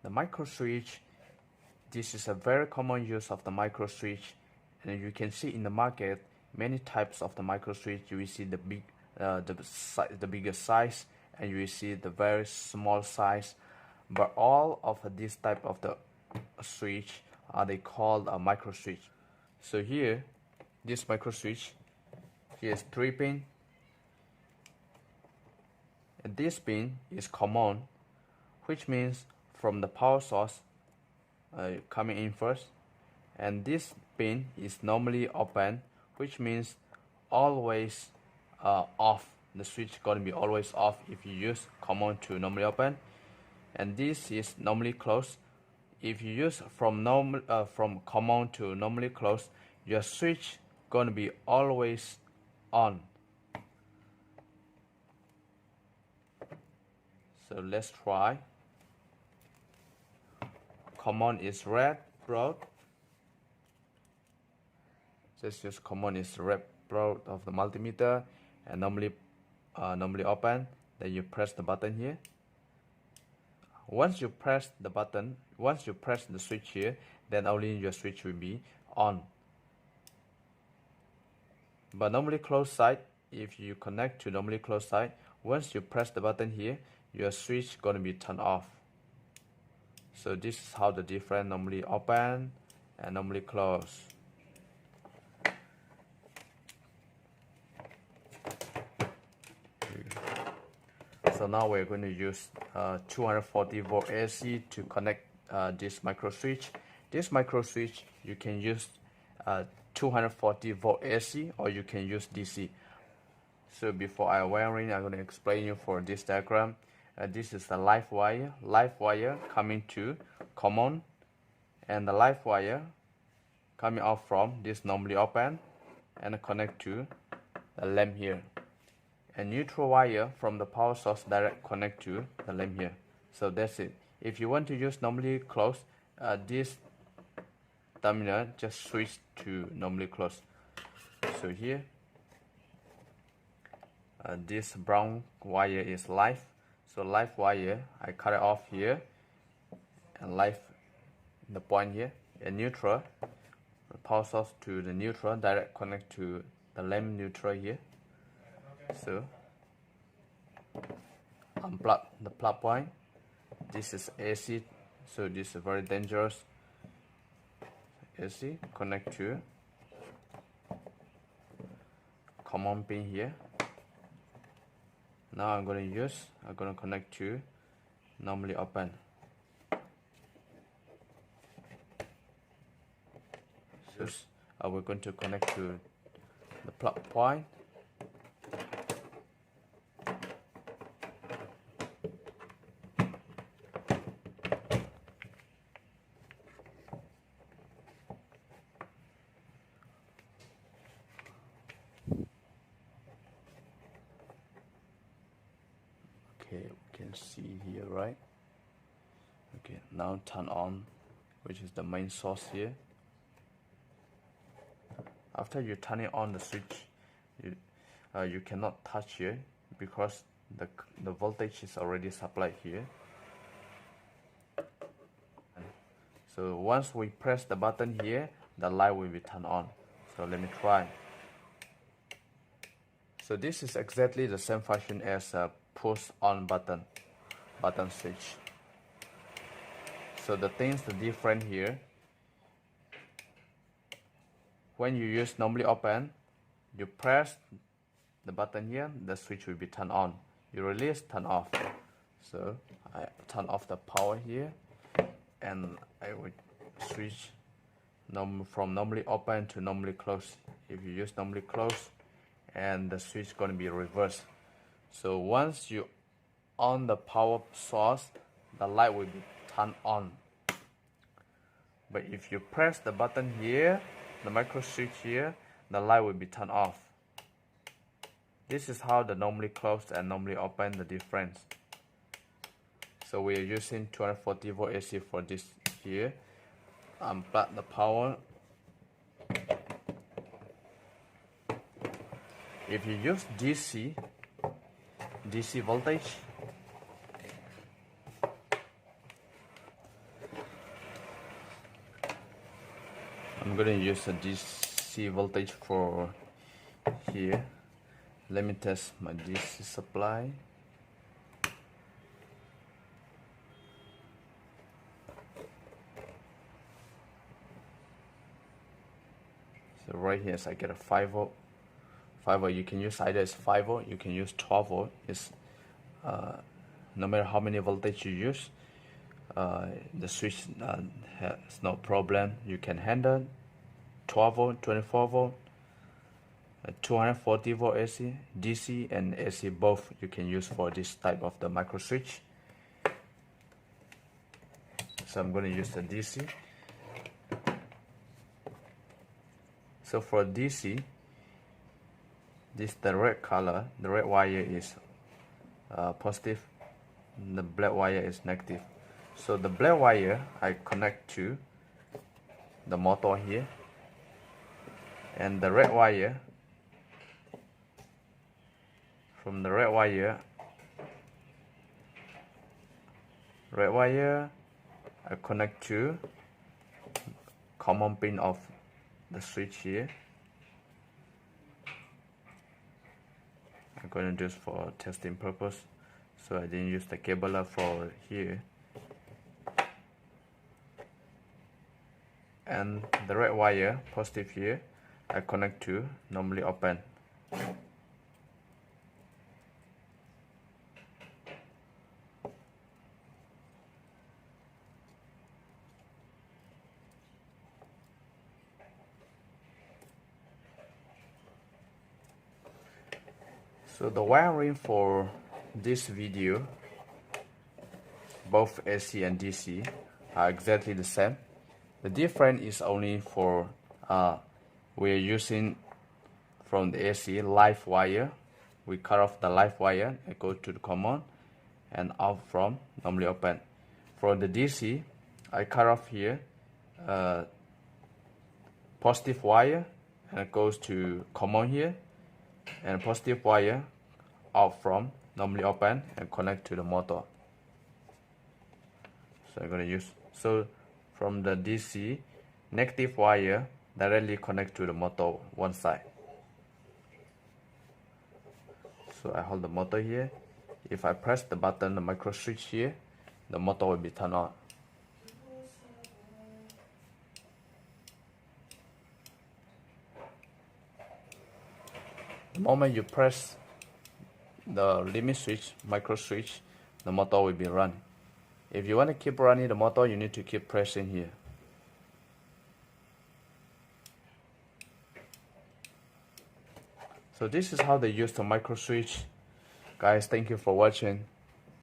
The micro switch, this is a very common use of the micro switch, and you can see in the market many types of the micro switch. You will see the bigger size, and you will see the very small size, but all of this type of the switch are they called a micro switch. So here, this micro switch, here is 3 pin, and this pin is common, which means from the power source coming in first, and this pin is normally open, which means always off. The switch gonna be always off if you use common to normally open, and this is normally closed. If you use from common to normally closed, your switch gonna be always on. So let's try. Common is red, broad. Just use common is red, broad of the multimeter, and normally open. Then you press the button here. Once you press the switch here, then only your switch will be on. But normally closed side, if you connect to normally closed side, once you press the button here, your switch gonna be turned off. So this is how the different normally open and normally close. So now we're going to use 240 volt AC to connect this micro switch. This micro switch, you can use 240 volt AC or you can use DC. So before I wiring, I'm going to explain you for this diagram. This is the live wire coming to common, and the live wire coming out from this normally open and connect to the lamp here. A neutral wire from the power source direct connect to the lamp here. So that's it. If you want to use normally closed, this terminal just switch to normally closed. So here, this brown wire is live. So live wire, I cut it off here, and live the point here, and neutral, the power source to the neutral direct connect to the lamp neutral here. So unplug the plug point. This is AC, so this is very dangerous. AC connect to common pin here. Now I'm going to connect to normally open. So we're going to connect to the plug point. Okay, we can see here, right? Okay, now turn on, which is the main source here. After you turn it on the switch, you cannot touch here because the voltage is already supplied here. So once we press the button here, the light will be turned on. So let me try. So this is exactly the same function as a push on button switch. So the things that different here, when you use normally open, you press the button here, the switch will be turned on. You release, turn off. So I turn off the power here, and I will switch from normally open to normally close. If you use normally close, and the switch going to be reversed. So once you on the power source, the light will be turned on. But if you press the button here, the micro switch here, the light will be turned off. This is how the normally closed and normally open the difference. So we are using 240 volt AC for this here. Unplug the power. If you use DC voltage, I'm going to use a DC voltage for here. Let me test my DC supply. So right here, I get a 5 volt. 5 volt. You can use either as 5 volt, you can use 12 volt. It's no matter how many voltage you use, the switch has no problem. You can handle 12 volt, 24 volt, 240 volt AC, DC and AC both you can use for this type of the micro switch. So I'm going to use the DC. So for DC, this the red color, the red wire is positive, the black wire is negative. So the black wire I connect to the motor here, and the red wire, from the red wire I connect to common pin of the switch here. I'm going to do this for testing purpose, so I didn't use the cable for here. And the red wire, positive here, I connect to normally open. So the wiring for this video, both AC and DC, are exactly the same. The difference is only for we're using from the AC live wire. We cut off the live wire and go to the common, and out from normally open. For the DC, I cut off here positive wire and it goes to common here, and positive wire out from normally open and connect to the motor. So I'm going to use, so from the DC, negative wire directly connect to the motor one side. So I hold the motor here. If I press the button, the micro switch here, the motor will be turned on. The moment you press the limit switch, micro switch, the motor will be run. If you want to keep running the motor, you need to keep pressing here. So this is how they use the micro switch. Guys, thank you for watching.